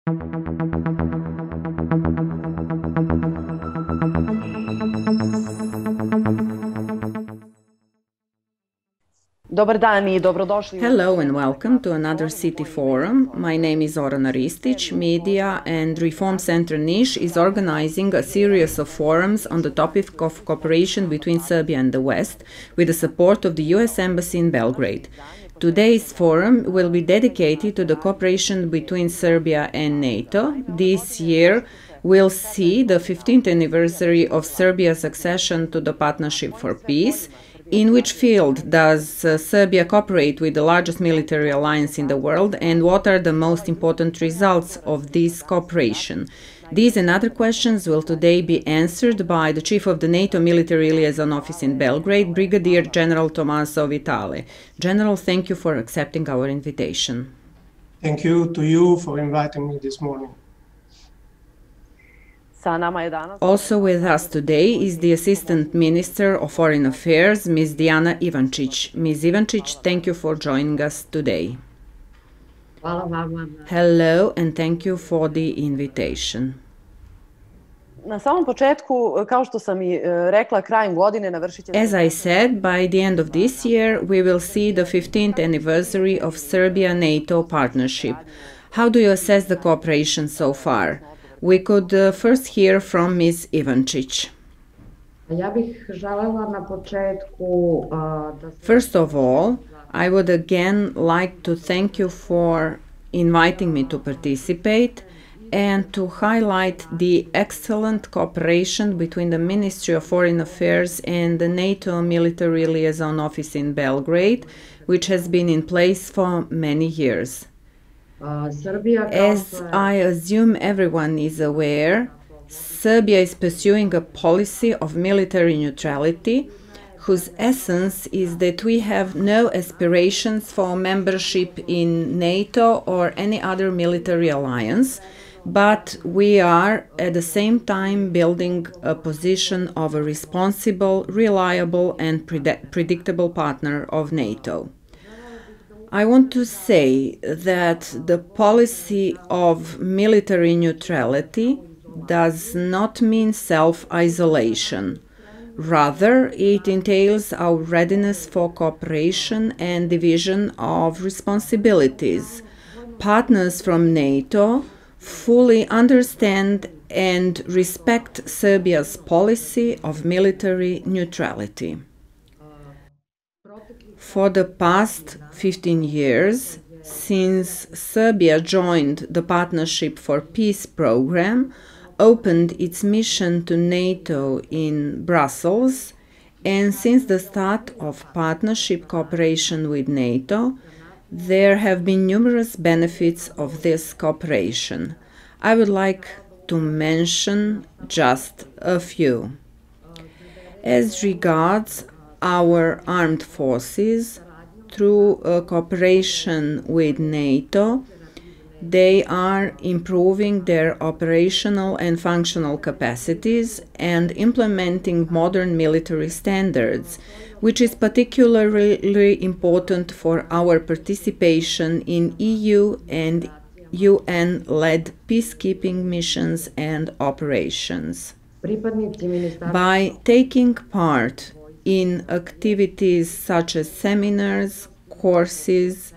Hello and welcome to another City Forum. My name is Orana Ristić. Media and Reform Center Niš is organizing a series of forums on the topic of cooperation between Serbia and the West with the support of the US Embassy in Belgrade. Today's forum will be dedicated to the cooperation between Serbia and NATO. This year will see the 15th anniversary of Serbia's accession to the Partnership for Peace. In which field does Serbia cooperate with the largest military alliance in the world, and what are the most important results of this cooperation? These and other questions will today be answered by the Chief of the NATO Military Liaison Office in Belgrade, Brigadier General Tommaso Vitale. General, thank you for accepting our invitation. Thank you to you for inviting me this morning. Also with us today is the Assistant Minister of Foreign Affairs, Ms. Dijana Ivančić. Ms. Ivančić, thank you for joining us today. Hello and thank you for the invitation. As I said, by the end of this year, we will see the 15th anniversary of Serbia-NATO partnership. How do you assess the cooperation so far? We could first hear from Ms. Ivančić. First of all, I would again like to thank you for inviting me to participate and to highlight the excellent cooperation between the Ministry of Foreign Affairs and the NATO Military Liaison Office in Belgrade, which has been in place for many years. As I assume everyone is aware, Serbia is pursuing a policy of military neutrality, whose essence is that we have no aspirations for membership in NATO or any other military alliance, but we are at the same time building a position of a responsible, reliable and predictable partner of NATO. I want to say that the policy of military neutrality does not mean self-isolation. Rather, it entails our readiness for cooperation and division of responsibilities. Partners from NATO fully understand and respect Serbia's policy of military neutrality. For the past 15 years, since Serbia joined the Partnership for Peace program, opened its mission to NATO in Brussels, and since the start of partnership cooperation with NATO, there have been numerous benefits of this cooperation. I would like to mention just a few. As regards our armed forces, through cooperation with NATO, they are improving their operational and functional capacities and implementing modern military standards, which is particularly important for our participation in EU and UN-led peacekeeping missions and operations. By taking part in activities such as seminars, courses,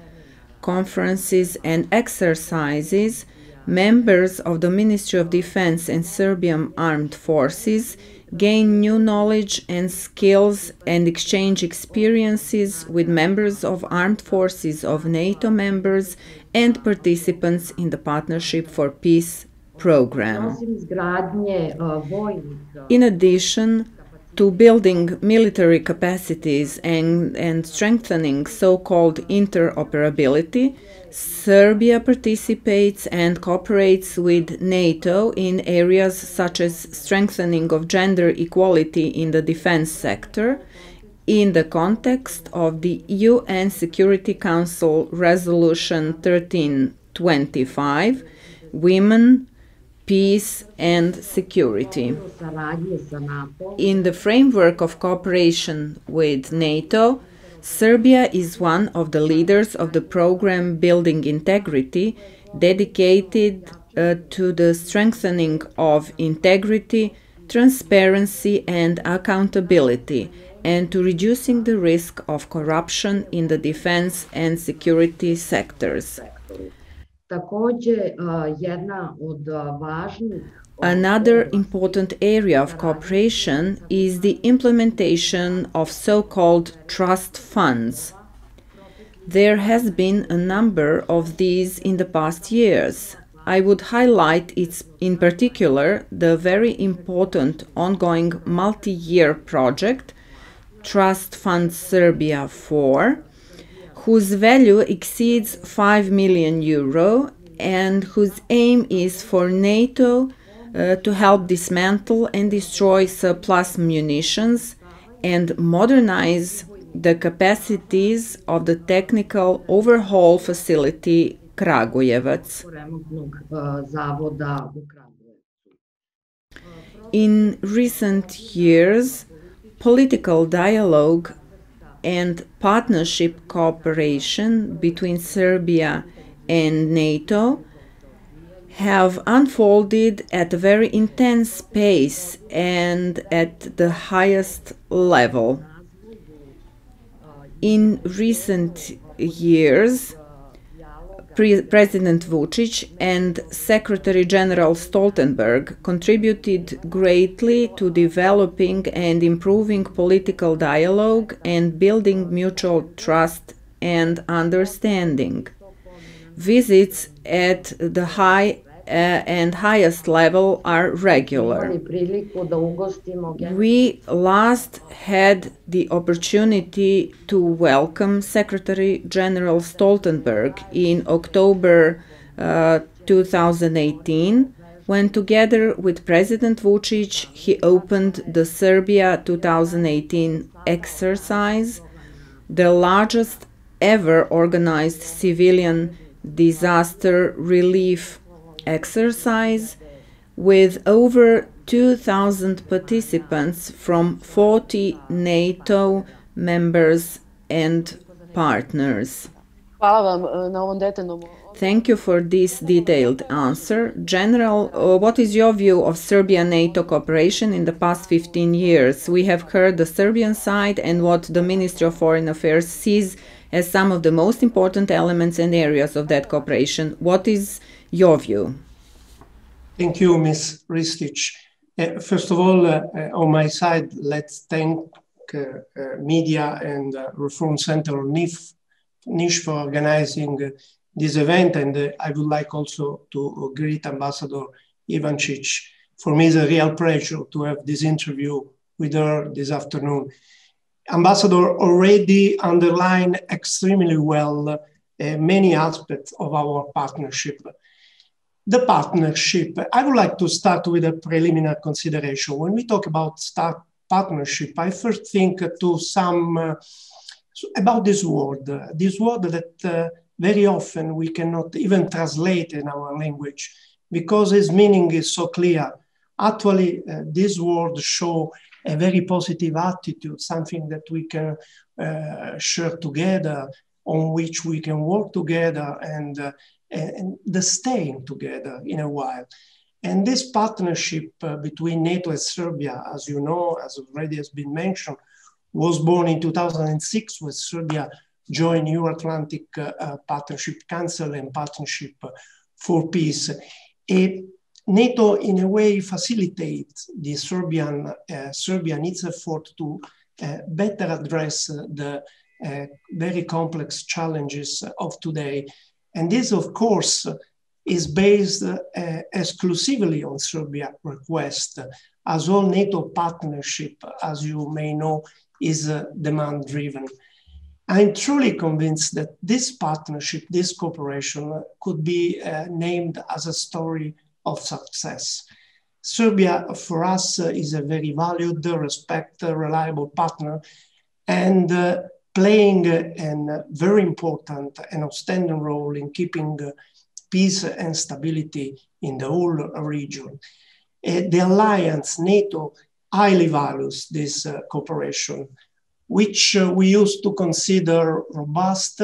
conferences and exercises, members of the Ministry of Defense and Serbian Armed Forces gain new knowledge and skills and exchange experiences with members of armed forces of NATO members and participants in the Partnership for Peace program. In addition to building military capacities and strengthening so-called interoperability, Serbia participates and cooperates with NATO in areas such as strengthening of gender equality in the defense sector, in the context of the UN Security Council Resolution 1325, Women, Peace and Security. In the framework of cooperation with NATO, Serbia is one of the leaders of the program Building Integrity, dedicated to the strengthening of integrity, transparency, and accountability, and to reducing the risk of corruption in the defense and security sectors. Another important area of cooperation is the implementation of so-called trust funds. There has been a number of these in the past years. I would highlight in particular the very important ongoing multi-year project, Trust Fund Serbia 4, whose value exceeds 5 million euro and whose aim is for NATO to help dismantle and destroy surplus munitions and modernize the capacities of the technical overhaul facility Kragujevac. In recent years, political dialogue and partnership cooperation between Serbia and NATO have unfolded at a very intense pace and at the highest level. In recent years, President Vučić and Secretary General Stoltenberg contributed greatly to developing and improving political dialogue and building mutual trust and understanding. Visits at the high and highest level are regular. We last had the opportunity to welcome Secretary General Stoltenberg in October 2018, when together with President Vučić he opened the Serbia 2018 exercise, the largest ever organized civilian disaster relief exercise, with over 2,000 participants from 40 NATO members and partners. Thank you for this detailed answer. General, what is your view of Serbia-NATO cooperation in the past 15 years? We have heard the Serbian side and what the Ministry of Foreign Affairs sees as some of the most important elements and areas of that cooperation. What is your view? Thank you, Ms. Ristic. First of all, on my side, let's thank media and Reform Center NISH for organizing this event. And I would like also to greet Ambassador Ivancic. For me, it's a real pleasure to have this interview with her this afternoon. Ambassador already underlined extremely well many aspects of our partnership. The partnership, I would like to start with a preliminary consideration. When we talk about partnership, I first think to some about this word that very often we cannot even translate in our language because its meaning is so clear. Actually, this word shows a very positive attitude, something that we can share together, on which we can work together and the staying together in a while. And this partnership between NATO and Serbia, as you know, as already has been mentioned, was born in 2006 when Serbia joined Euro-Atlantic Partnership Council and Partnership for Peace. NATO, in a way, facilitates the Serbian its effort to better address the very complex challenges of today. And this, of course, is based exclusively on Serbia request, as all NATO partnership, as you may know, is demand-driven. I'm truly convinced that this partnership, this cooperation could be named as a story of success. Serbia, for us, is a very valued, respected, reliable partner, and playing a very important and outstanding role in keeping peace and stability in the whole region. The alliance, NATO, highly values this cooperation, which we used to consider robust,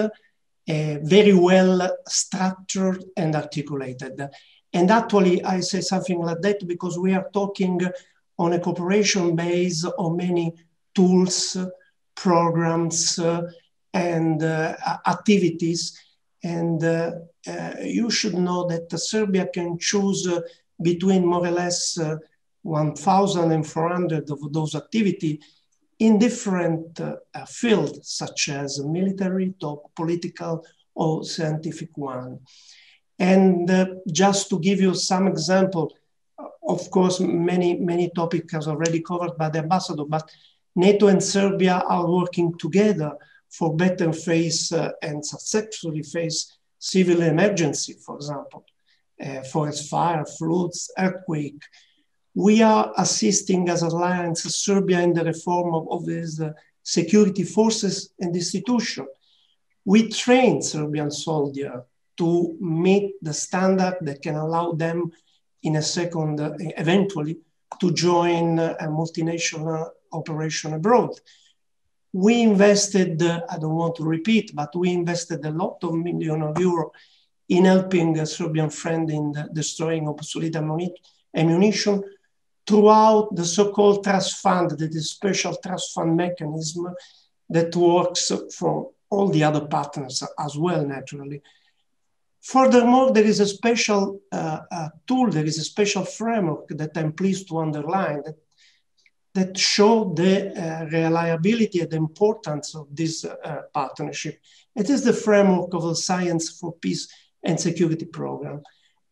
very well structured and articulated. And actually, I say something like that because we are talking on a cooperation base on many tools, programs, and activities. And you should know that Serbia can choose between more or less 1,400 of those activities in different fields, such as military, political, or scientific one. And just to give you some example, of course, many topics are already covered by the ambassador, but NATO and Serbia are working together for better face and successfully face civil emergency, for example, forest fire, floods, earthquake. We are assisting as Alliance Serbia in the reform of these security forces and institutions. We train Serbian soldiers to meet the standard that can allow them in a second, eventually, to join a multinational operation abroad. We invested, I don't want to repeat, but we invested a lot of millions of euros in helping a Serbian friend in destroying obsolete ammunition throughout the so-called trust fund, that is special trust fund mechanism that works for all the other partners as well, naturally. Furthermore, there is a special tool, there is a special framework that I'm pleased to underline that show the reliability and the importance of this partnership. It is the framework of the Science for Peace and Security program.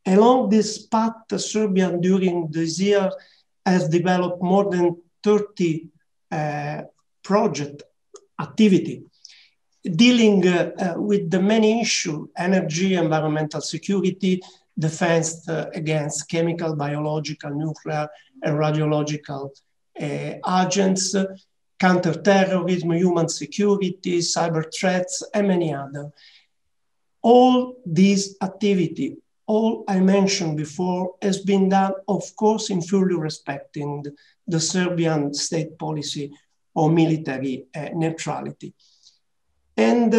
Along this path, Serbia during this year has developed more than 30 project activity dealing with the many issues: energy, environmental security, defense against chemical, biological, nuclear, and radiological agents, counterterrorism, human security, cyber threats, and many other. All these activity, all I mentioned before, has been done, of course, in fully respecting the Serbian state policy or military neutrality. And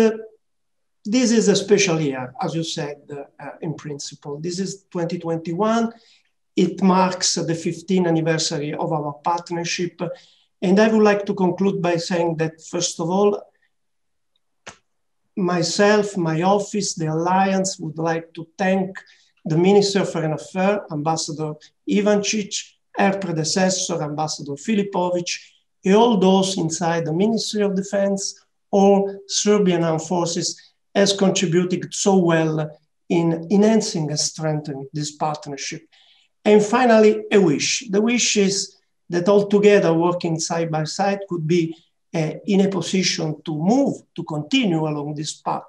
this is a special year, as you said, in principle. This is 2021. It marks the 15th anniversary of our partnership. And I would like to conclude by saying that, first of all, myself, my office, the Alliance would like to thank the Minister of Foreign Affairs, Ambassador Ivancic, her predecessor, Ambassador Filipovic, and all those inside the Ministry of Defense or Serbian Armed Forces has contributed so well in enhancing and strengthening this partnership. And finally, a wish. The wish is that all together, working side by side, could be in a position to move, to continue along this path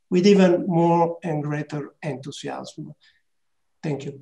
with even more and greater enthusiasm. Thank you.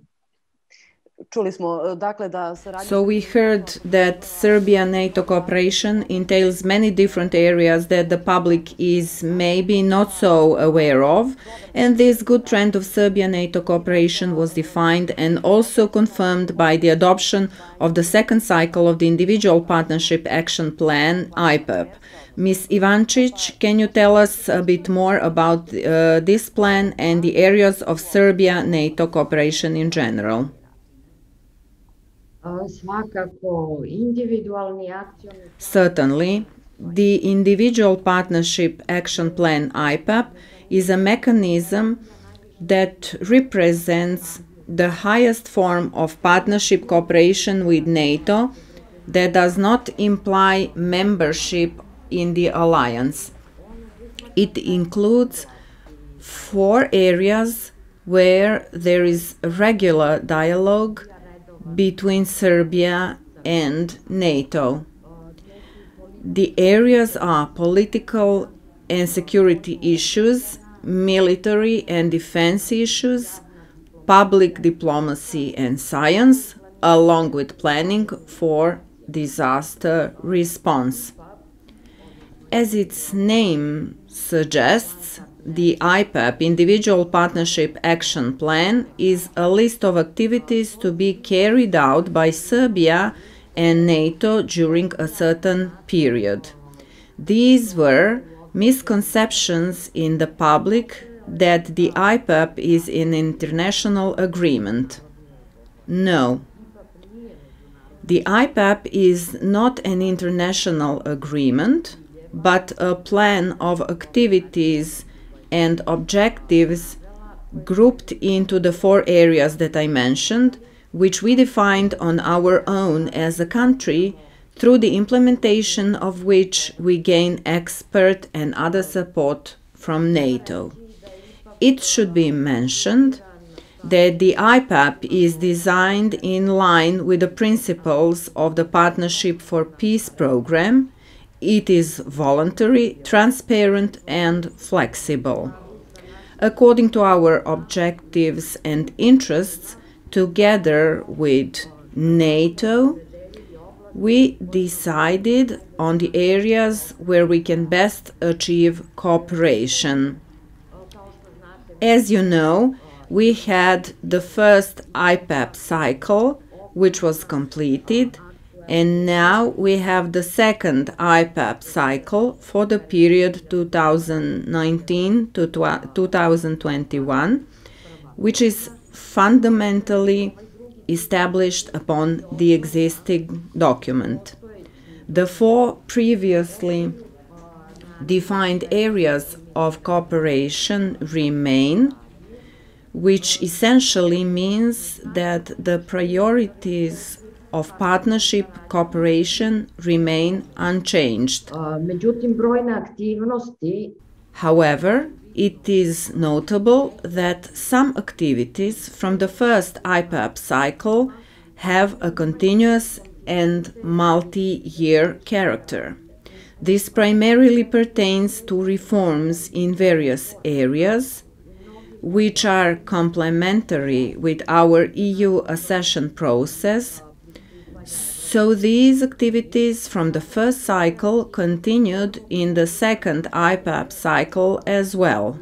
So we heard that Serbia-NATO cooperation entails many different areas that the public is maybe not so aware of, and this good trend of Serbia-NATO cooperation was defined and also confirmed by the adoption of the second cycle of the Individual Partnership Action Plan, IPAP. Ms. Ivancic, can you tell us a bit more about this plan and the areas of Serbia-NATO cooperation in general? Certainly, the Individual Partnership Action Plan IPAP is a mechanism that represents the highest form of partnership cooperation with NATO that does not imply membership in the alliance. It includes 4 areas where there is regular dialogue between Serbia and NATO. The areas are political and security issues, military and defense issues, public diplomacy and science, along with planning for disaster response. As its name suggests, the IPAP, Individual Partnership Action Plan, is a list of activities to be carried out by Serbia and NATO during a certain period. These were misconceptions in the public that the IPAP is an international agreement. No. The IPAP is not an international agreement, but a plan of activities and objectives grouped into the 4 areas that I mentioned, which we defined on our own as a country, through the implementation of which we gain expert and other support from NATO. It should be mentioned that the IPAP is designed in line with the principles of the Partnership for Peace program. It is voluntary, transparent, and flexible. According to our objectives and interests, together with NATO, we decided on the areas where we can best achieve cooperation. As you know, we had the first IPAP cycle, which was completed, and now we have the second IPAP cycle for the period 2019 to 2021, which is fundamentally established upon the existing document. The 4 previously defined areas of cooperation remain, which essentially means that the priorities of partnership cooperation remain unchanged. However, it is notable that some activities from the first IPAP cycle have a continuous and multi-year character. This primarily pertains to reforms in various areas, which are complementary with our EU accession process. So these activities from the first cycle continued in the second IPAP cycle as well.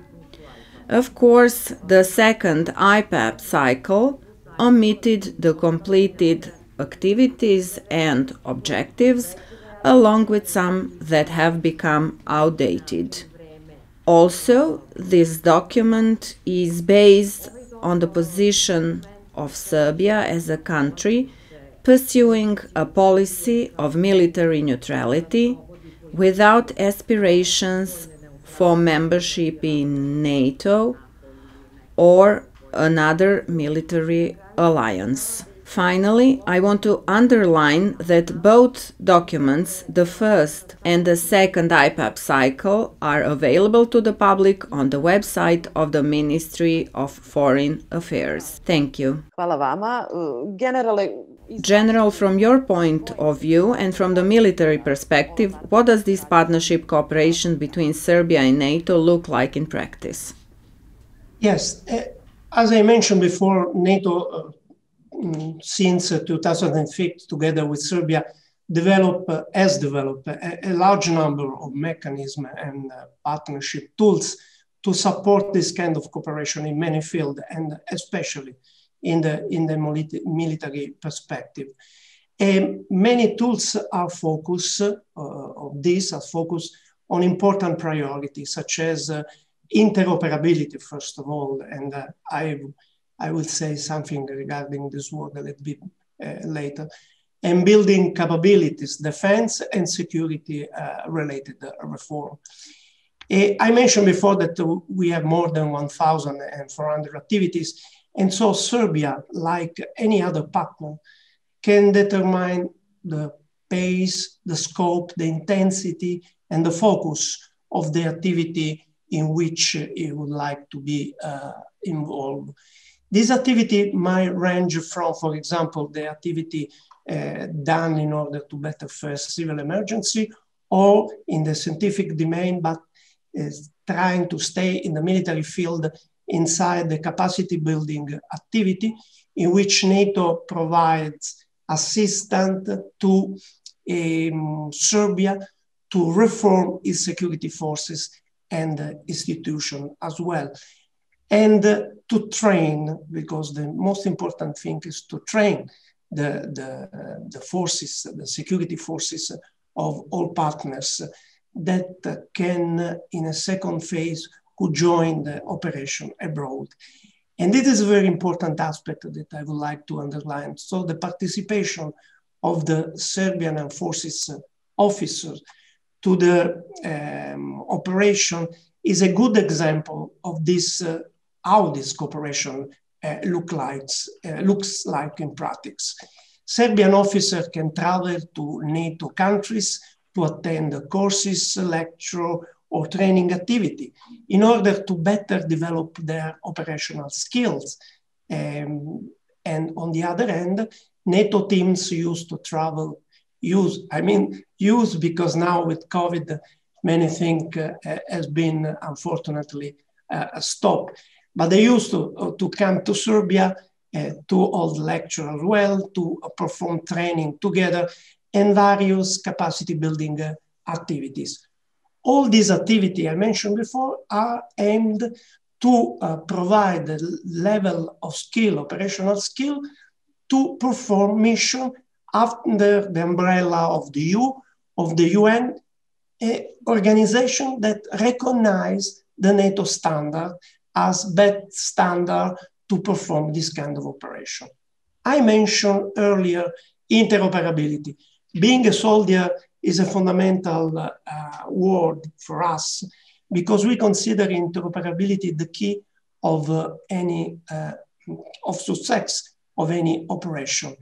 Of course, the second IPAP cycle omitted the completed activities and objectives, along with some that have become outdated. Also, this document is based on the position of Serbia as a country pursuing a policy of military neutrality without aspirations for membership in NATO or another military alliance. Finally, I want to underline that both documents, the first and the second IPAP cycle, are available to the public on the website of the Ministry of Foreign Affairs. Thank you. Hvala vama. General, from your point of view and from the military perspective, what does this partnership cooperation between Serbia and NATO look like in practice? Yes, as I mentioned before, NATO since 2005, together with Serbia, has developed a large number of mechanisms and partnership tools to support this kind of cooperation in many fields, and especially in the military perspective. Many tools are focused on important priorities, such as interoperability, first of all, and I will say something regarding this word a little bit later, and building capabilities, defense and security related reform. I mentioned before that we have more than 1,400 activities, and so Serbia, like any other partner, can determine the pace, the scope, the intensity, and the focus of the activity in which it would like to be involved. This activity might range from, for example, the activity done in order to better face civil emergency, or in the scientific domain, but is trying to stay in the military field inside the capacity building activity, in which NATO provides assistance to Serbia to reform its security forces and institution as well. And to train, because the most important thing is to train the forces, the security forces of all partners that can, in a second phase, who join the operation abroad. And it is a very important aspect that I would like to underline. So the participation of the Serbian Armed Forces officers to the operation is a good example of this, how this cooperation looks like in practice. Serbian officers can travel to NATO countries to attend courses, lecture, or training activity in order to better develop their operational skills. And on the other hand, NATO teams used to travel, use because now with COVID, many things has been unfortunately stopped. But they used to come to Serbia to hold lecture as well, to perform training together and various capacity building activities. All these activities I mentioned before are aimed to provide a level of skill, operational skill, to perform mission under the umbrella of the EU, of the UN, an organization that recognize the NATO standard as best standard to perform this kind of operation. I mentioned earlier interoperability. Being a soldier is a fundamental word for us because we consider interoperability the key of of success of any operation.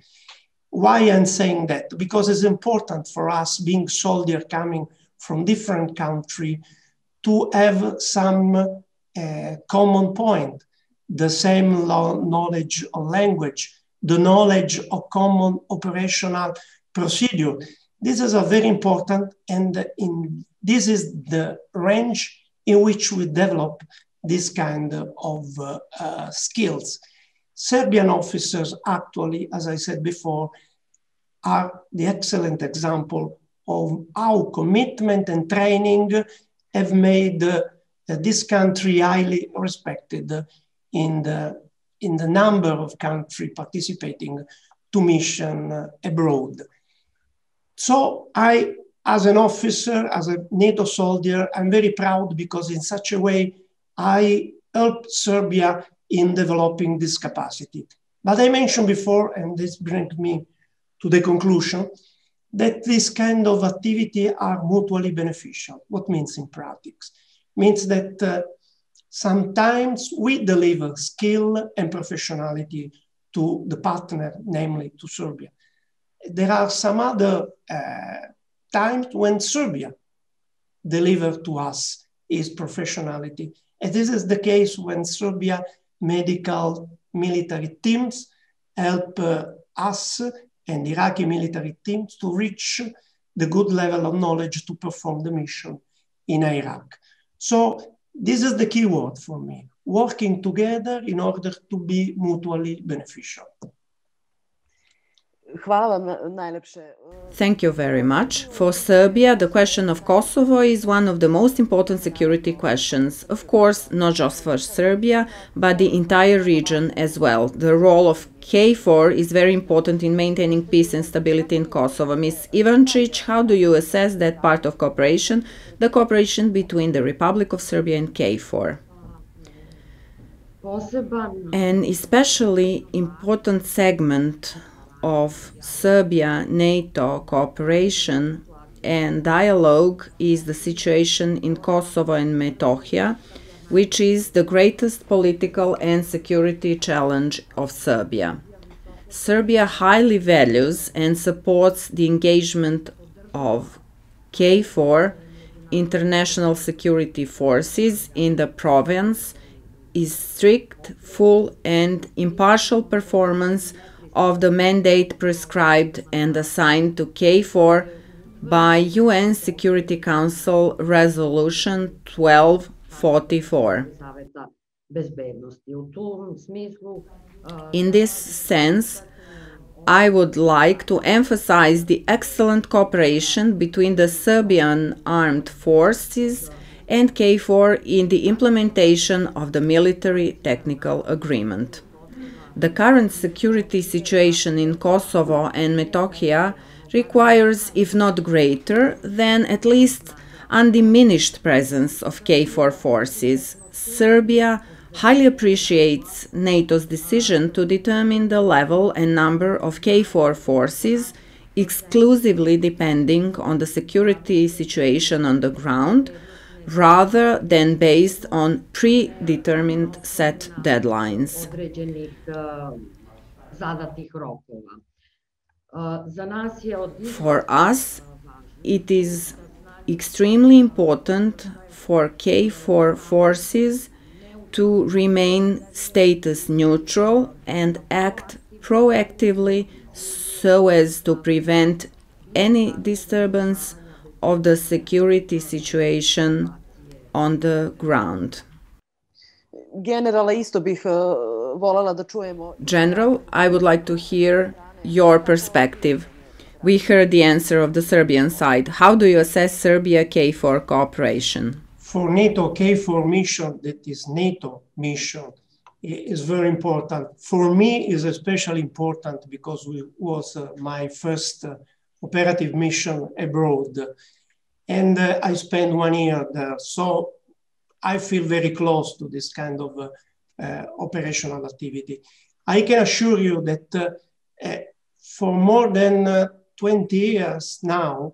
Why I'm saying that? Because it's important for us, being soldier coming from different countries, to have some common point, the same knowledge of language, the knowledge of common operational procedure. This is a very important, and this is the range in which we develop this kind of skills. Serbian officers actually, as I said before, are the excellent example of how commitment and training have made this country highly respected in the number of countries participating to mission abroad. So I, as an officer, as a NATO soldier, I'm very proud because in such a way, I helped Serbia in developing this capacity. But I mentioned before, and this brings me to the conclusion, that this kind of activity are mutually beneficial. What means in practice? Means that sometimes we deliver skill and professionality to the partner, namely to Serbia. There are some other times when Serbia delivers to us its professionality. And this is the case when Serbia medical military teams help us and Iraqi military teams to reach the good level of knowledge to perform the mission in Iraq. So this is the key word for me, working together in order to be mutually beneficial. Thank you very much. For Serbia, the question of Kosovo is one of the most important security questions. Of course, not just for Serbia, but the entire region as well. The role of KFOR is very important in maintaining peace and stability in Kosovo. Ms. Ivančić, how do you assess that part of cooperation, the cooperation between the Republic of Serbia and KFOR? An especially important segment of Serbia-NATO cooperation and dialogue is the situation in Kosovo and Metohija, which is the greatest political and security challenge of Serbia. Serbia highly values and supports the engagement of KFOR, international security forces in the province, is strict, full and impartial performance of the mandate prescribed and assigned to KFOR by UN Security Council Resolution 1244. In this sense, I would like to emphasize the excellent cooperation between the Serbian armed forces and KFOR in the implementation of the military technical agreement. The current security situation in Kosovo and Metohija requires, if not greater, then at least undiminished presence of KFOR forces. Serbia highly appreciates NATO's decision to determine the level and number of KFOR forces exclusively depending on the security situation on the ground, rather than based on predetermined set deadlines. For us, it is extremely important for KFOR forces to remain status neutral and act proactively so as to prevent any disturbance of the security situation on the ground. General, I would like to hear your perspective. We heard the answer of the Serbian side. How do you assess Serbia-KFOR cooperation? For NATO KFOR mission, that is NATO mission, is very important. For me, is especially important because it was my first operative mission abroad. And I spent 1 year there. So I feel very close to this kind of operational activity. I can assure you that for more than 20 years now,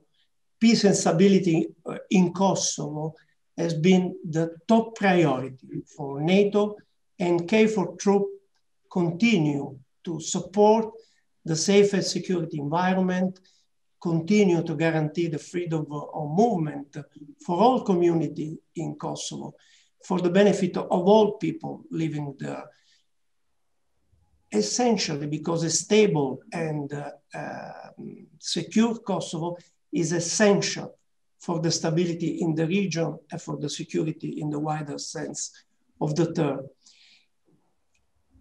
peace and stability in Kosovo has been the top priority for NATO, and KFOR troops continue to support the safe and security environment, continue to guarantee the freedom of movement for all community in Kosovo, for the benefit of all people living there. Essentially, because a stable and secure Kosovo is essential for the stability in the region and for the security in the wider sense of the term.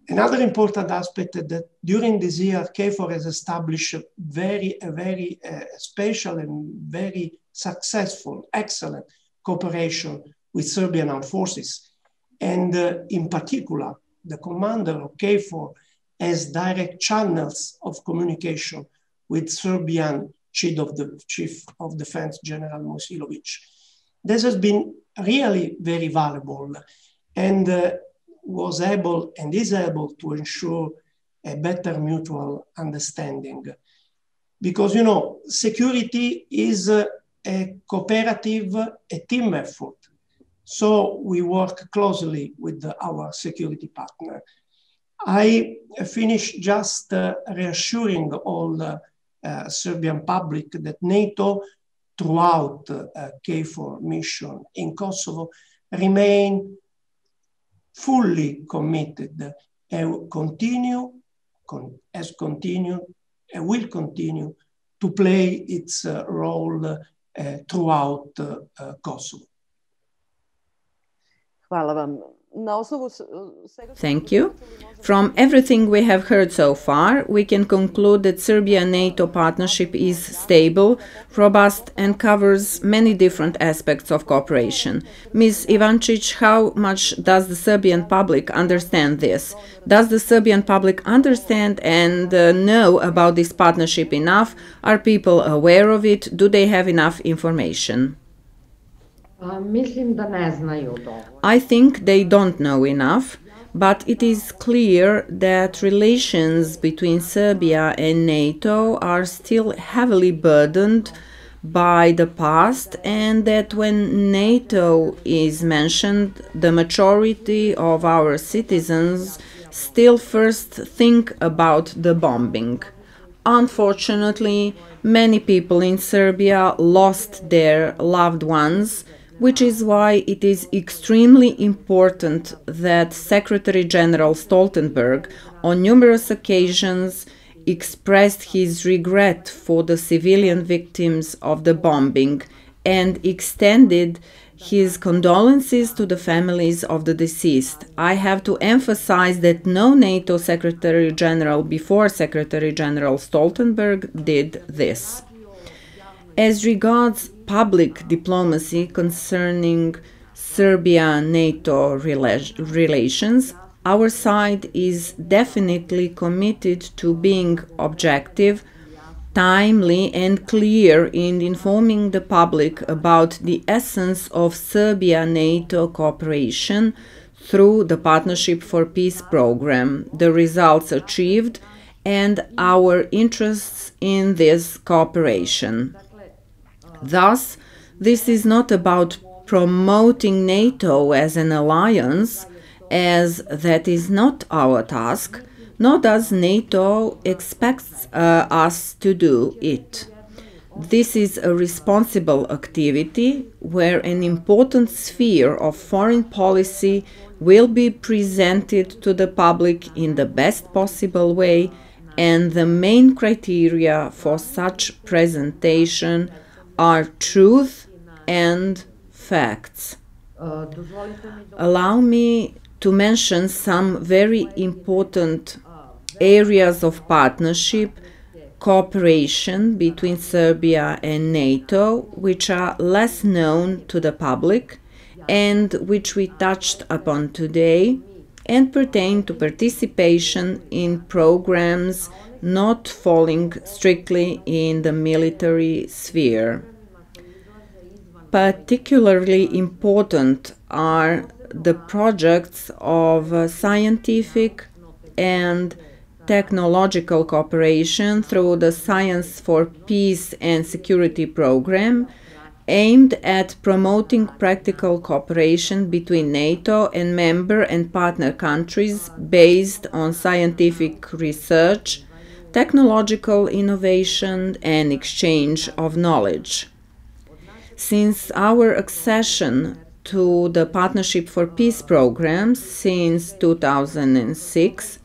Another important aspect is that during this year, KFOR has established a very special and very successful, excellent cooperation with Serbian armed forces. And in particular, the commander of KFOR has direct channels of communication with Serbian Chief of Defense, General Mosilovic. This has been really very valuable and was able and is able to ensure a better mutual understanding. Because, you know, security is a cooperative, a team effort. So we work closely with our security partner. I finished just reassuring all Serbian public that NATO, throughout KFOR mission in Kosovo, remain fully committed and will continue to play its role throughout Kosovo. Hvala vam. Thank you. From everything we have heard so far, we can conclude that Serbia-NATO partnership is stable, robust, and covers many different aspects of cooperation. Ms. Ivancic, how much does the Serbian public understand this? Does the Serbian public understand and know about this partnership enough? Are people aware of it? Do they have enough information? I think they don't know enough, but it is clear that relations between Serbia and NATO are still heavily burdened by the past, and that when NATO is mentioned, the majority of our citizens still first think about the bombing. Unfortunately, many people in Serbia lost their loved ones, which is why it is extremely important that Secretary General Stoltenberg on numerous occasions expressed his regret for the civilian victims of the bombing and extended his condolences to the families of the deceased. I have to emphasize that no NATO Secretary General before Secretary General Stoltenberg did this. As regards public diplomacy concerning Serbia-NATO relations, our side is definitely committed to being objective, timely and clear in informing the public about the essence of Serbia-NATO cooperation through the Partnership for Peace program, the results achieved, and our interests in this cooperation. Thus, this is not about promoting NATO as an alliance, as that is not our task, nor does NATO expect us to do it. This is a responsible activity where an important sphere of foreign policy will be presented to the public in the best possible way, and the main criteria for such presentation are truth and facts. Allow me to mention some very important areas of partnership, cooperation between Serbia and NATO, which are less known to the public and which we touched upon today, and pertain to participation in programs not falling strictly in the military sphere. Particularly important are the projects of scientific and technological cooperation through the Science for Peace and Security program, aimed at promoting practical cooperation between NATO and member and partner countries based on scientific research, technological innovation, and exchange of knowledge. Since our accession to the Partnership for Peace program since 2006,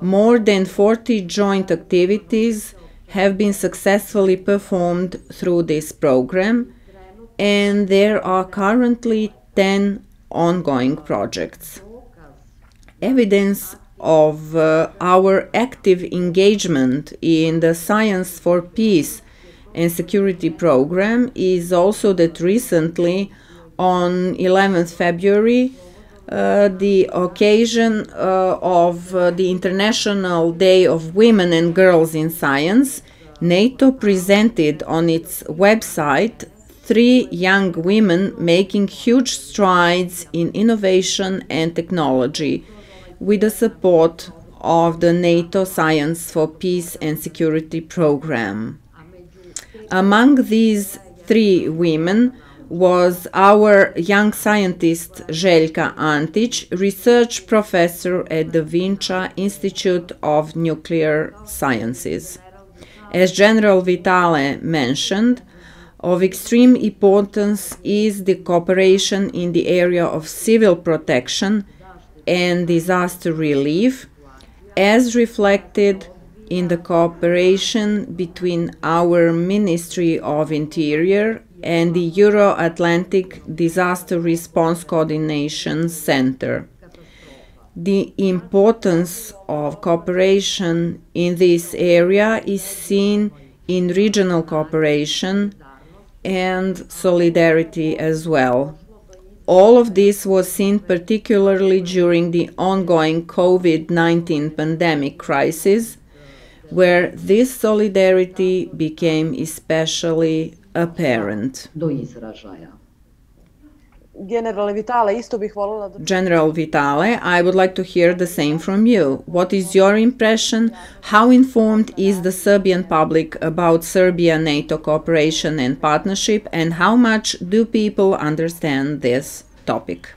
more than 40 joint activities have been successfully performed through this program, and there are currently 10 ongoing projects. Evidence of our active engagement in the Science for Peace and Security program is also that recently, on 11th February, the occasion of the International Day of Women and Girls in Science, NATO presented on its website 3 young women making huge strides in innovation and technology with the support of the NATO Science for Peace and Security program. Among these 3 women was our young scientist Željka Antić, research professor at the Vinča Institute of Nuclear Sciences. As General Vitale mentioned, of extreme importance is the cooperation in the area of civil protection and disaster relief, as reflected in the cooperation between our Ministry of Interior and the Euro-Atlantic Disaster Response Coordination Center. The importance of cooperation in this area is seen in regional cooperation and solidarity as well. All of this was seen particularly during the ongoing COVID-19 pandemic crisis, where this solidarity became especially apparent. General Vitale, I would like to hear the same from you. What is your impression? How informed is the Serbian public about Serbia-NATO cooperation and partnership, and how much do people understand this topic?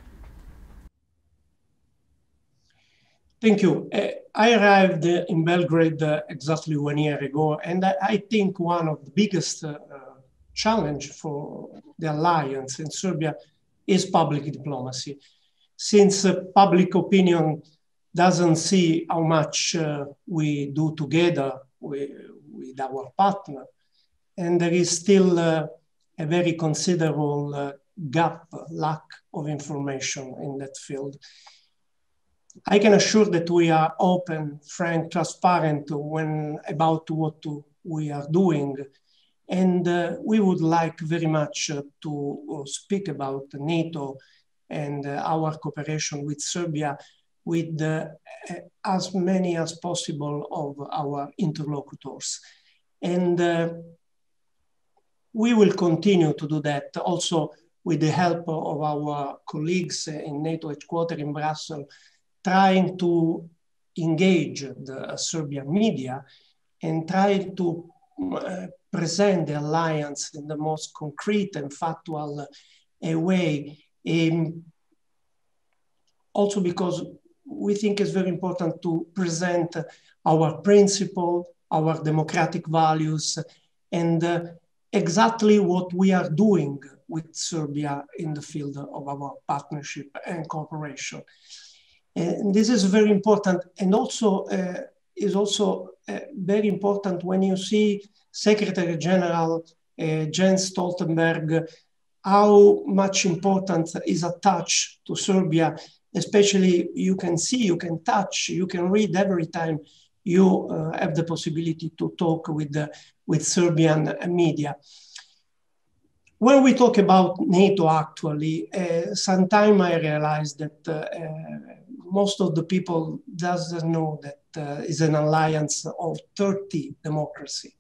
Thank you. I arrived in Belgrade exactly 1 year ago, and I think one of the biggest challenge for the alliance in Serbia is public diplomacy. Since public opinion doesn't see how much we do together with our partner, and there is still a very considerable lack of information in that field. I can assure that we are open, frank, transparent about what we are doing. And we would like very much to speak about NATO and our cooperation with Serbia with as many as possible of our interlocutors. And we will continue to do that also with the help of our colleagues in NATO headquarters in Brussels, trying to engage the Serbian media and trying to present the alliance in the most concrete and factual way. Also because we think it's very important to present our principles, our democratic values, and exactly what we are doing with Serbia in the field of our partnership and cooperation. And this is very important, and also is also very important when you see Secretary General Jens Stoltenberg, how much importance is attached to Serbia, especially you can see, you can touch, you can read every time you have the possibility to talk with Serbian media. When we talk about NATO, actually, sometimes I realize that most of the people doesn't know that is an alliance of 30 democracies.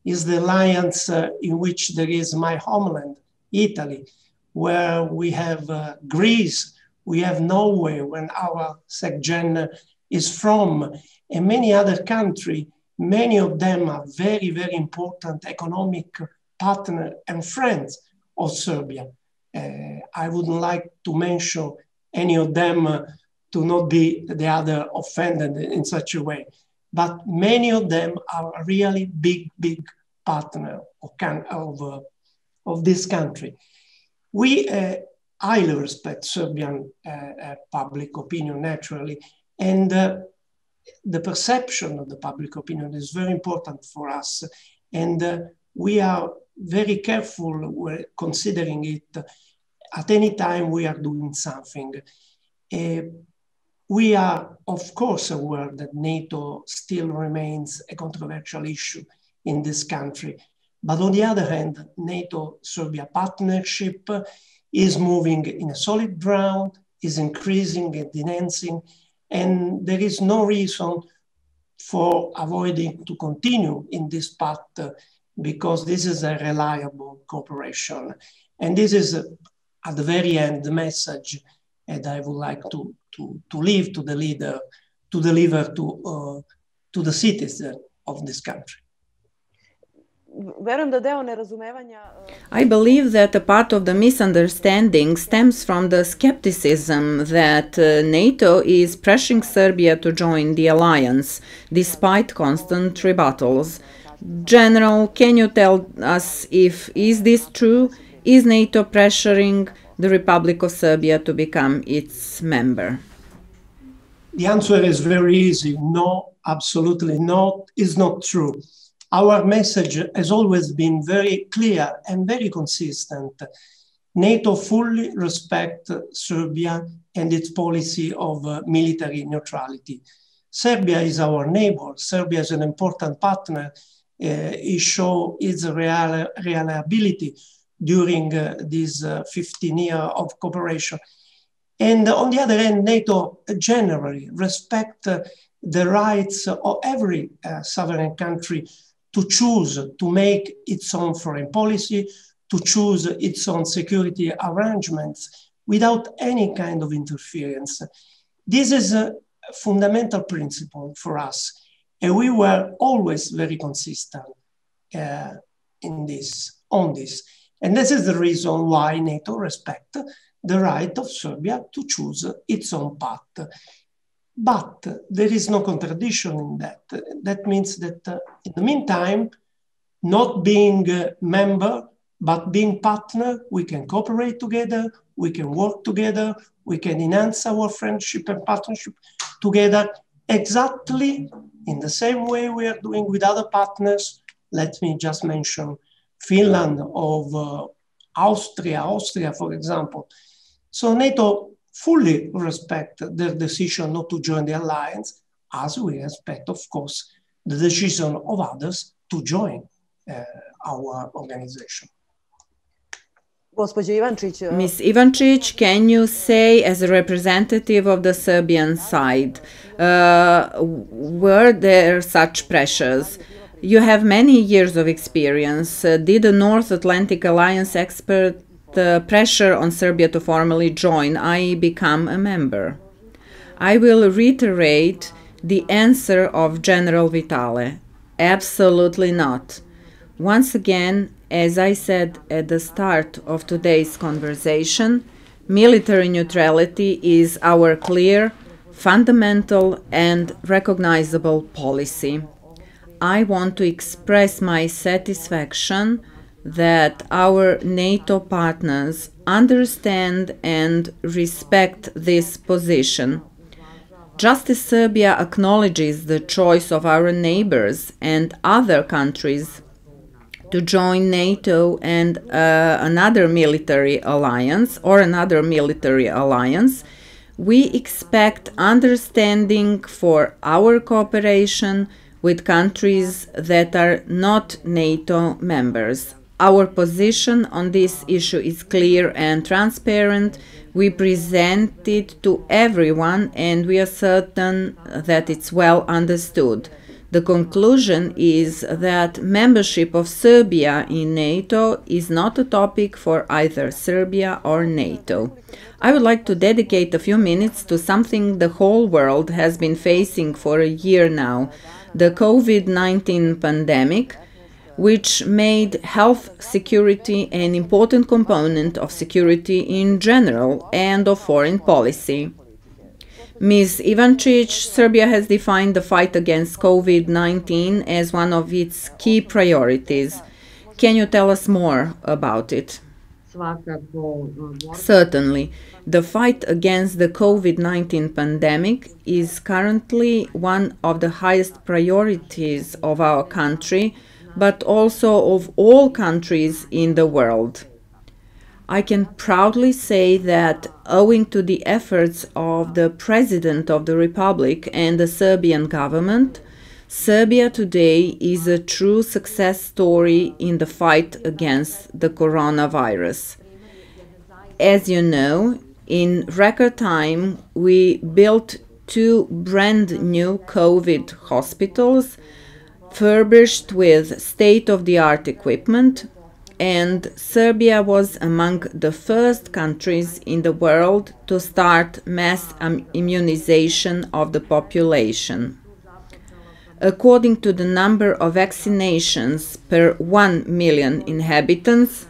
Is the alliance in which there is my homeland, Italy, where we have Greece, we have Norway, when our SecGen is from, and many other countries. Many of them are very, very important economic partners and friends of Serbia. I wouldn't like to mention any of them to not be the other offended in such a way. But many of them are really big, big partners of this country. We highly respect Serbian public opinion, naturally, and the perception of the public opinion is very important for us. And we are very careful when considering it at any time we are doing something. We are, of course, aware that NATO still remains a controversial issue in this country. But on the other hand, NATO-Serbia partnership is moving in a solid ground, is increasing and enhancing, and there is no reason for avoiding to continue in this path because this is a reliable cooperation. And this is at the very end the message that I would like to leave to the leader, to deliver to the citizens of this country. I believe that a part of the misunderstanding stems from the skepticism that NATO is pressuring Serbia to join the alliance, despite constant rebuttals. General, can you tell us is this true? Is NATO pressuring the Republic of Serbia to become its member? The answer is very easy. No, absolutely not. It's not true. Our message has always been very clear and very consistent. NATO fully respects Serbia and its policy of military neutrality. Serbia is our neighbor. Serbia is an important partner. It showed its reliability during this 15 years of cooperation. And on the other hand, NATO generally respects the rights of every sovereign country to choose to make its own foreign policy, to choose its own security arrangements without any kind of interference. This is a fundamental principle for us, and we were always very consistent on this. And this is the reason why NATO respects the right of Serbia to choose its own path. But there is no contradiction in that. That means that in the meantime, not being a member, but being partner, we can cooperate together, we can work together, we can enhance our friendship and partnership together, exactly in the same way we are doing with other partners. Let me just mention Finland, of Austria, for example. So NATO fully respect their decision not to join the alliance, as we respect, of course, the decision of others to join our organization. Ms. Ivančić, can you say, as a representative of the Serbian side, were there such pressures? You have many years of experience. Did the North Atlantic Alliance expert pressure on Serbia to formally join, i.e. become a member? I will reiterate the answer of General Vitale. Absolutely not. Once again, as I said at the start of today's conversation, military neutrality is our clear, fundamental, and recognizable policy. I want to express my satisfaction that our NATO partners understand and respect this position. Just as Serbia acknowledges the choice of our neighbors and other countries to join NATO and another military alliance, we expect understanding for our cooperation with countries that are not NATO members. Our position on this issue is clear and transparent. We present it to everyone and we are certain that it's well understood. The conclusion is that membership of Serbia in NATO is not a topic for either Serbia or NATO. I would like to dedicate a few minutes to something the whole world has been facing for a year now, the COVID-19 pandemic, which made health security an important component of security in general and of foreign policy. Ms. Ivančić, Serbia has defined the fight against COVID-19 as one of its key priorities. Can you tell us more about it? Certainly. The fight against the COVID-19 pandemic is currently one of the highest priorities of our country, but also of all countries in the world. I can proudly say that owing to the efforts of the President of the Republic and the Serbian government, Serbia today is a true success story in the fight against the coronavirus. As you know, in record time, we built 2 brand new COVID hospitals, furbished with state-of-the-art equipment, and Serbia was among the first countries in the world to start mass immunization of the population. According to the number of vaccinations per 1 million inhabitants,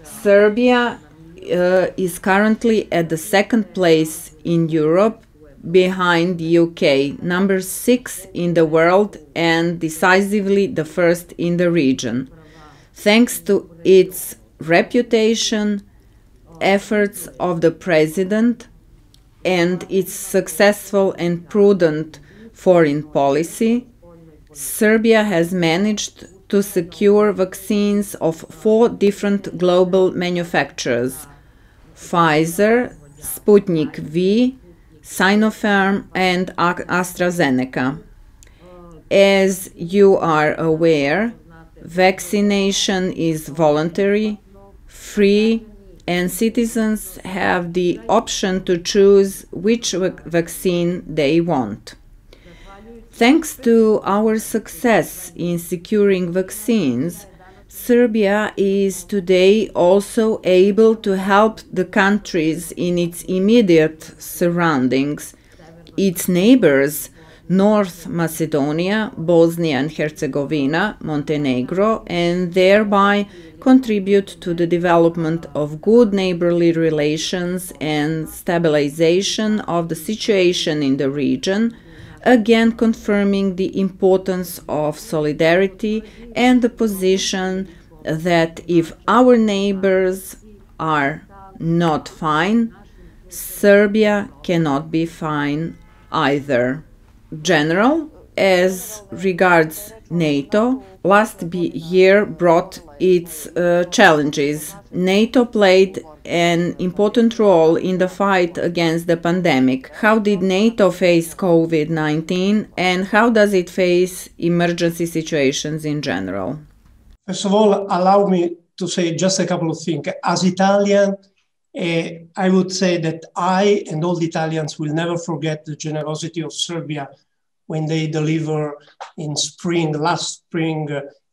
Serbia is currently at the 2nd place in Europe, behind the UK, number 6 in the world and decisively the 1st in the region. Thanks to its reputation, efforts of the President, and its successful and prudent foreign policy, Serbia has managed to secure vaccines of 4 different global manufacturers: Pfizer, Sputnik V, Sinopharm, and AstraZeneca. As you are aware, vaccination is voluntary, free, and citizens have the option to choose which vaccine they want. Thanks to our success in securing vaccines, Serbia is today also able to help the countries in its immediate surroundings, its neighbors, North Macedonia, Bosnia and Herzegovina, Montenegro, and thereby contribute to the development of good neighborly relations and stabilization of the situation in the region, again confirming the importance of solidarity and the position that if our neighbors are not fine, Serbia cannot be fine either. General, as regards NATO, last year brought its challenges. NATO played an important role in the fight against the pandemic. How did NATO face COVID-19 and how does it face emergency situations in general? First of all, allow me to say just a couple of things. As Italian, I would say that I and all the Italians will never forget the generosity of Serbia when they deliver in spring, last spring,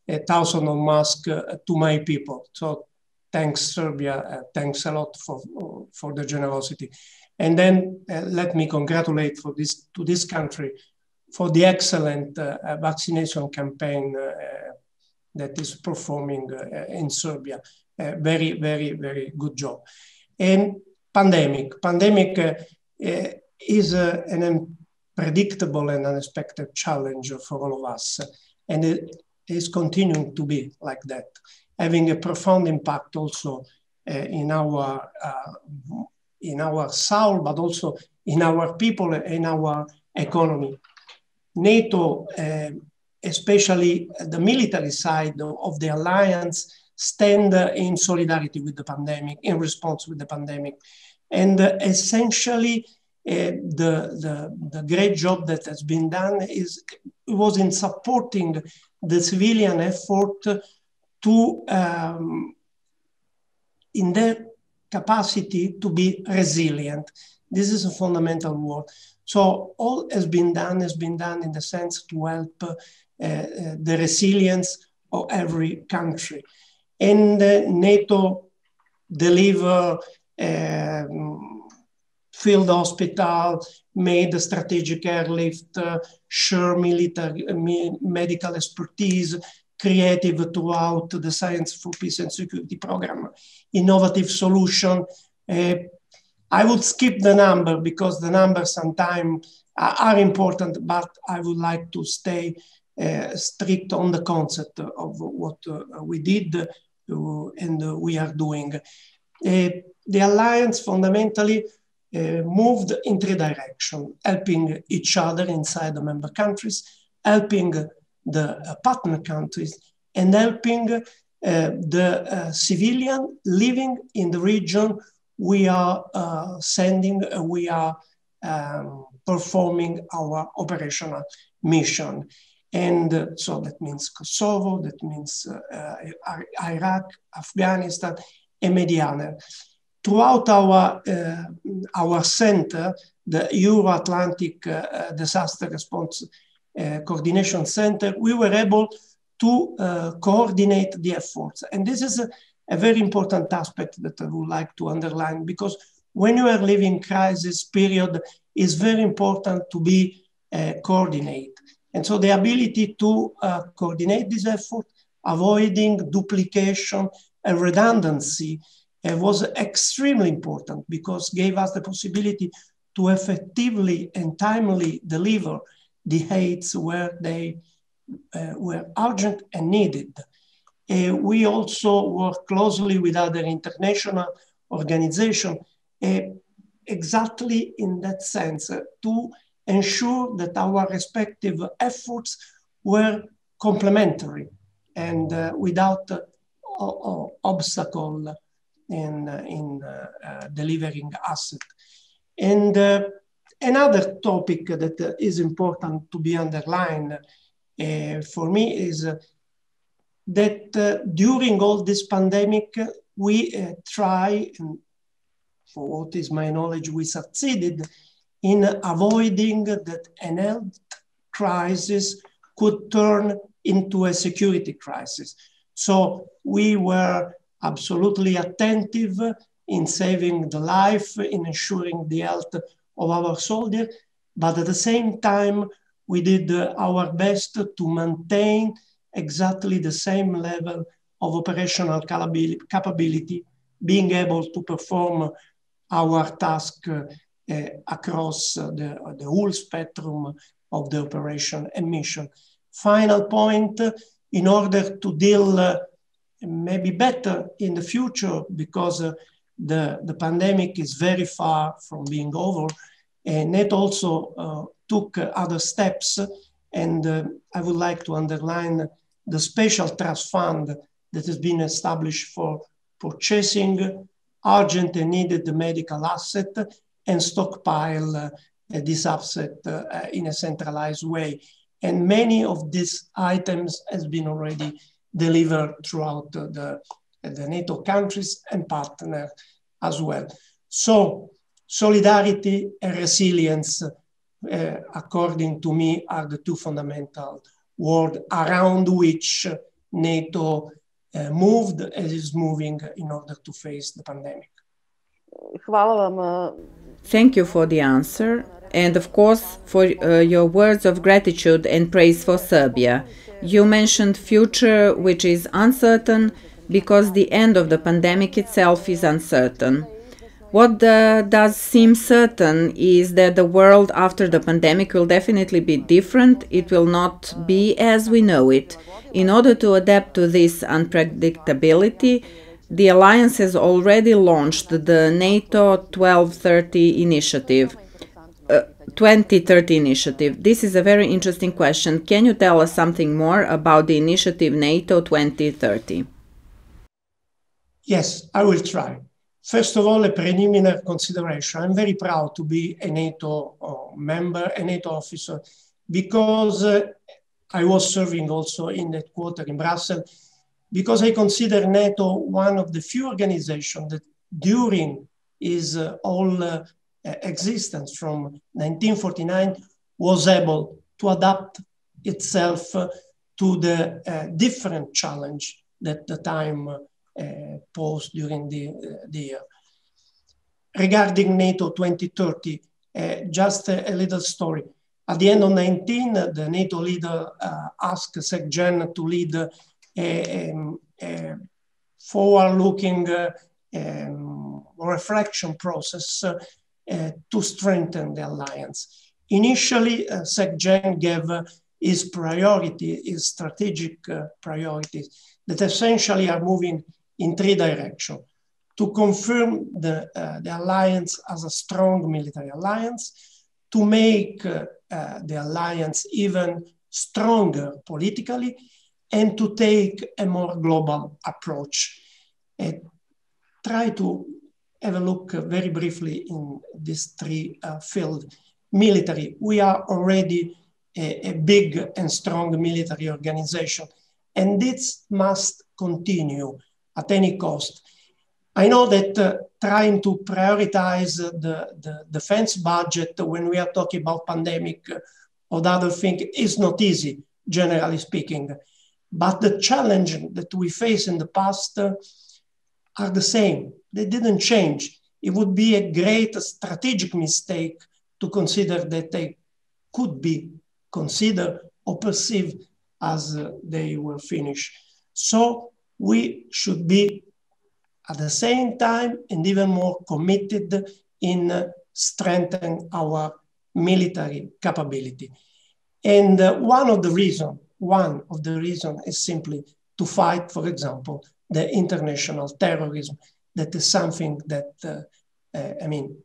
1,000 of masks to my people. So thanks, Serbia. Thanks a lot for the generosity. And then let me congratulate to this country for the excellent vaccination campaign that is performing in Serbia. Very, very, very good job. And pandemic. Pandemic is an unpredictable and unexpected challenge for all of us. And it is continuing to be like that, having a profound impact also in our soul, but also in our people, in our economy. NATO, especially the military side of the alliance, stand in solidarity with the pandemic, in response with the pandemic. And essentially, the great job that has been done was in supporting the civilian effort to, in their capacity to be resilient. This is a fundamental word. So all has been done in the sense to help the resilience of every country. And NATO deliver field hospital, made a strategic airlift, share military medical expertise, creative throughout the Science for Peace and Security program, innovative solution. I would skip the number because the numbers sometimes are important, but I would like to stay strict on the concept of what we did and we are doing. The alliance fundamentally moved in three directions, helping each other inside the member countries, helping the partner countries, and helping the civilian living in the region we are we are performing our operational mission. And so that means Kosovo, that means Iraq, Afghanistan, and Mediana. Throughout our center, the Euro-Atlantic Disaster Response Coordination Center, we were able to coordinate the efforts. And this is a very important aspect that I would like to underline, because when you are living crisis period, it's very important to be coordinated. And so the ability to coordinate this effort, avoiding duplication and redundancy, was extremely important, because gave us the possibility to effectively and timely deliver the aids where they were urgent and needed. We also work closely with other international organizations, exactly in that sense, to ensure that our respective efforts were complementary and without obstacle in delivering asset. And another topic that is important to be underlined for me is that during all this pandemic, we try, and for what is my knowledge, we succeeded in avoiding that an health crisis could turn into a security crisis. So we were absolutely attentive in saving the life, in ensuring the health of our soldiers, but at the same time, we did our best to maintain exactly the same level of operational capability, being able to perform our task across the whole spectrum of the operation and mission. Final point, in order to deal maybe better in the future, because the pandemic is very far from being over, NATO also took other steps, and I would like to underline the special trust fund that has been established for purchasing urgent and needed medical asset and stockpile this asset in a centralized way. And many of these items has been already delivered throughout the NATO countries and partners as well. So solidarity and resilience according to me, are the two fundamental words around which NATO moved and is moving in order to face the pandemic. Hvala vam. Thank you for the answer, and of course for your words of gratitude and praise for Serbia. You mentioned future, which is uncertain because the end of the pandemic itself is uncertain. What does seem certain is that the world after the pandemic will definitely be different. It will not be as we know it. In order to adapt to this unpredictability, the Alliance has already launched the NATO 2030 initiative. This is a very interesting question. Can you tell us something more about the initiative NATO 2030? Yes, I will try. First of all, a preliminary consideration. I'm very proud to be a NATO member, a NATO officer, because I was serving also in the headquarters in Brussels, because I consider NATO one of the few organizations that during its whole existence from 1949 was able to adapt itself to the different challenge that the time posed during the year. Regarding NATO 2030, just a little story. At the end of 2019, the NATO leader asked SecGen to lead a forward-looking reflection process to strengthen the alliance. Initially, SecGen gave his strategic priorities that essentially are moving in three directions: to confirm the alliance as a strong military alliance, to make the alliance even stronger politically, and to take a more global approach. Try to have a look very briefly in these three fields. Military, we are already a big and strong military organization, and this must continue at any cost. I know that trying to prioritize the defense budget when we are talking about pandemic or other things is not easy, generally speaking. But the challenge that we face in the past are the same. They didn't change. It would be a great strategic mistake to consider that they could be considered or perceived as they were finished. So we should be at the same time and even more committed in strengthening our military capability. And one of the reasons is simply to fight, for example, the international terrorism. That is something that,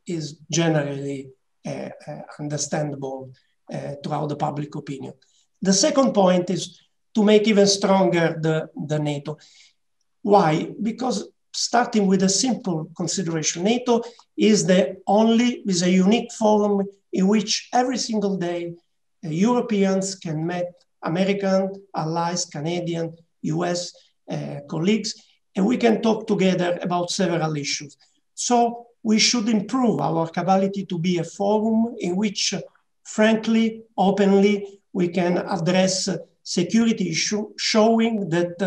is generally understandable throughout the public opinion. The second point is to make even stronger the NATO. Why? Because starting with a simple consideration, NATO is a unique forum in which every single day Europeans can meet American allies, Canadian, US colleagues, and we can talk together about several issues. So we should improve our capacity to be a forum in which, frankly, openly, we can address security issues, showing that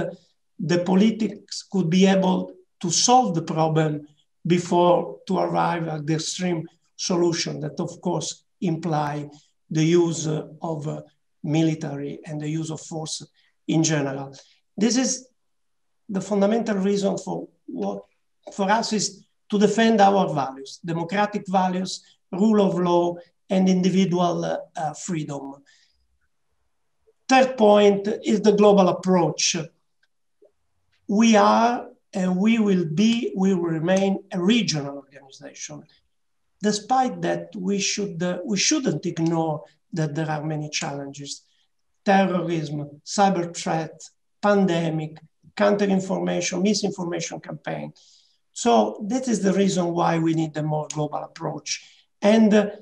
the politics could be able to solve the problem before to arrive at the extreme solution that, of course, imply the use of military and the use of force in general. This is the fundamental reason for us is to defend our values, democratic values, rule of law, and individual freedom. Third point is the global approach. We are and we will remain a regional organization. Despite that, we shouldn't ignore that there are many challenges: terrorism, cyber threat, pandemic, counter-information, misinformation campaign. So that is the reason why we need a more global approach. And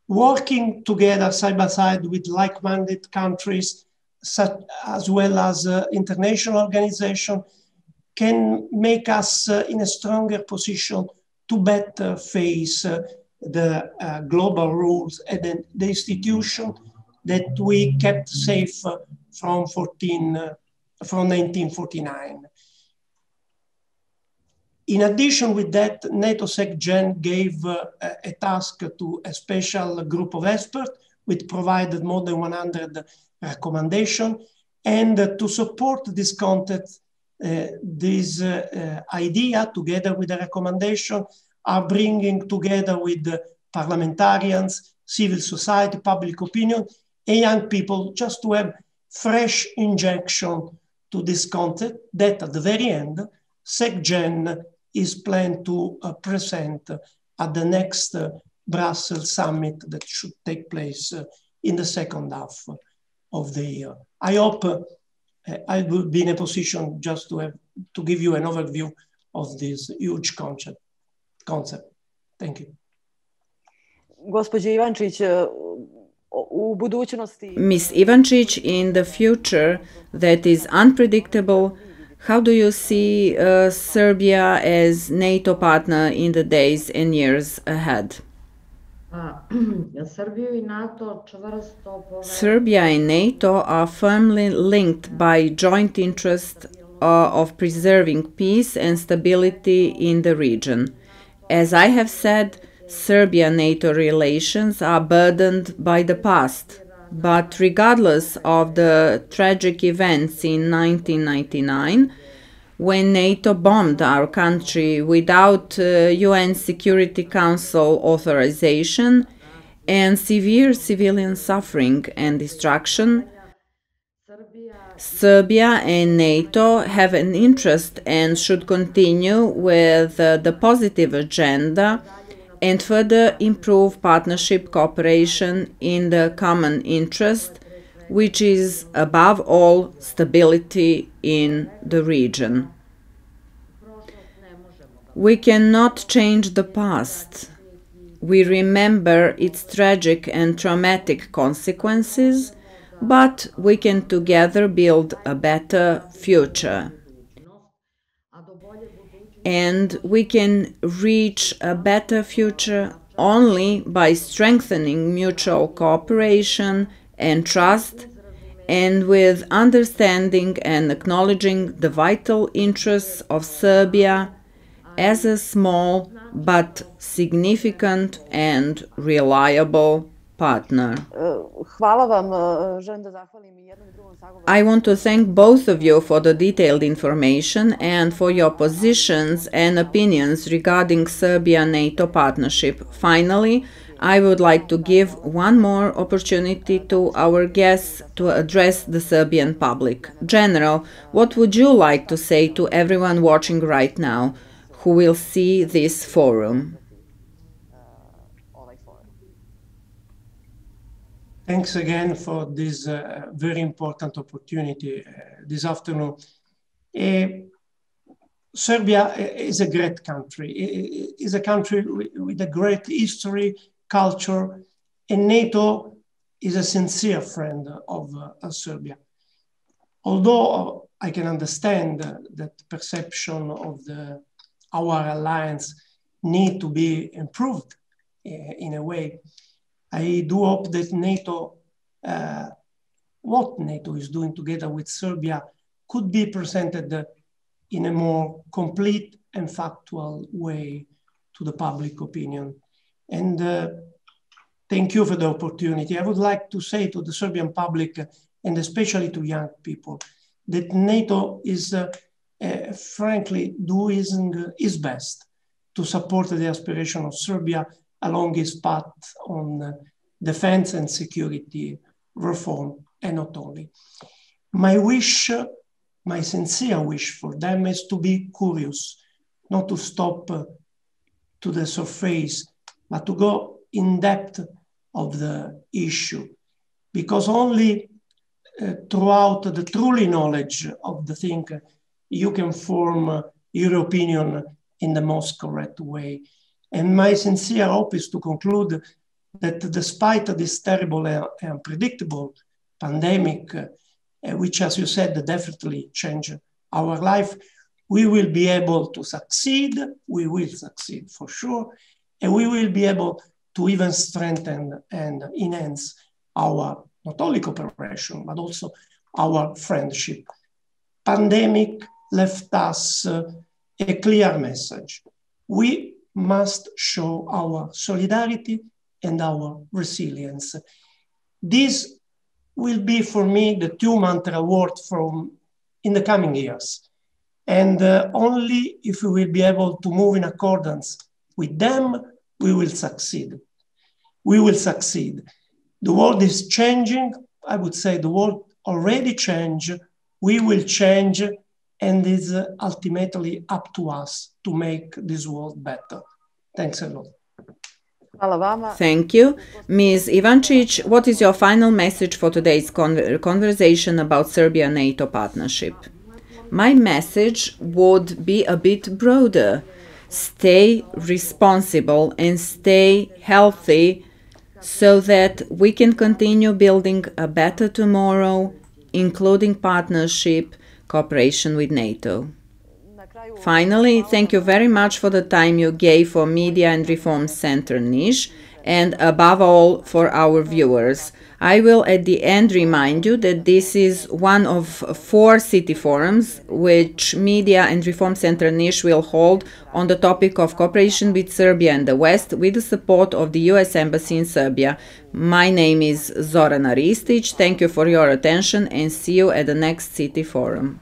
working together side by side with like-minded countries, such as well as international organizations, can make us in a stronger position to better face the global rules and the institution that we kept safe from 1949. In addition with that, NATO SecGen gave a task to a special group of experts, which provided more than 100 recommendations. And to support this context, this idea, together with the recommendation, are bringing together with the parliamentarians, civil society, public opinion, and young people, just to have fresh injection to this concept that at the very end, SecGen is planned to present at the next Brussels summit that should take place in the second half of the year. I hope I will be in a position just to give you an overview of this huge concept. Thank you. Gospođo Ivančić, u budućnosti... Ms. Ivančić, in the future that is unpredictable, how do you see Serbia as NATO partner in the days and years ahead? Serbia and NATO are firmly linked by joint interest of preserving peace and stability in the region. As I have said, Serbia-NATO relations are burdened by the past, but regardless of the tragic events in 1999, when NATO bombed our country without UN Security Council authorization and severe civilian suffering and destruction, Serbia and NATO have an interest and should continue with the positive agenda and further improve partnership cooperation in the common interest, which is above all stability in the region. We cannot change the past. We remember its tragic and traumatic consequences, but we can together build a better future. And we can reach a better future only by strengthening mutual cooperation and trust, and with understanding and acknowledging the vital interests of Serbia as a small but significant and reliable partner. I want to thank both of you for the detailed information and for your positions and opinions regarding Serbia-NATO partnership. Finally, I would like to give one more opportunity to our guests to address the Serbian public. General, what would you like to say to everyone watching right now who will see this forum? Thanks again for this very important opportunity this afternoon. Serbia is a great country. It is a country with a great history, culture, and NATO is a sincere friend of Serbia. Although I can understand that perception of our alliance need to be improved in a way, I do hope that NATO, what NATO is doing together with Serbia could be presented in a more complete and factual way to the public opinion. And thank you for the opportunity. I would like to say to the Serbian public, and especially to young people, that NATO is frankly doing its best to support the aspiration of Serbia along its path on defense and security reform, and not only. My wish, my sincere wish for them is to be curious, not to stop to the surface, but to go in depth of the issue, because only throughout the truly knowledge of the thing, you can form your opinion in the most correct way. And my sincere hope is to conclude that despite this terrible and unpredictable pandemic, which, as you said, definitely changed our life, we will be able to succeed. We will succeed for sure. and we will be able to even strengthen and enhance our not only cooperation, but also our friendship. Pandemic left us a clear message. We must show our solidarity and our resilience. This will be for me the two-month award in the coming years. And only if we will be able to move in accordance with them, we will succeed. We will succeed. The world is changing. I would say the world already changed. We will change, and it's ultimately up to us to make this world better. Thanks a lot. Thank you. Ms. Ivancic, what is your final message for today's conversation about Serbia-NATO partnership? My message would be a bit broader. Stay responsible and stay healthy so that we can continue building a better tomorrow, including partnership, cooperation with NATO. Finally, thank you very much for the time you gave for Media and Reform Center Niš, and above all for our viewers. I will at the end remind you that this is one of 4 city forums which Media and Reform Center Niš will hold on the topic of cooperation with Serbia and the West with the support of the US Embassy in Serbia. My name is Zorana Ristic. Thank you for your attention and see you at the next city forum.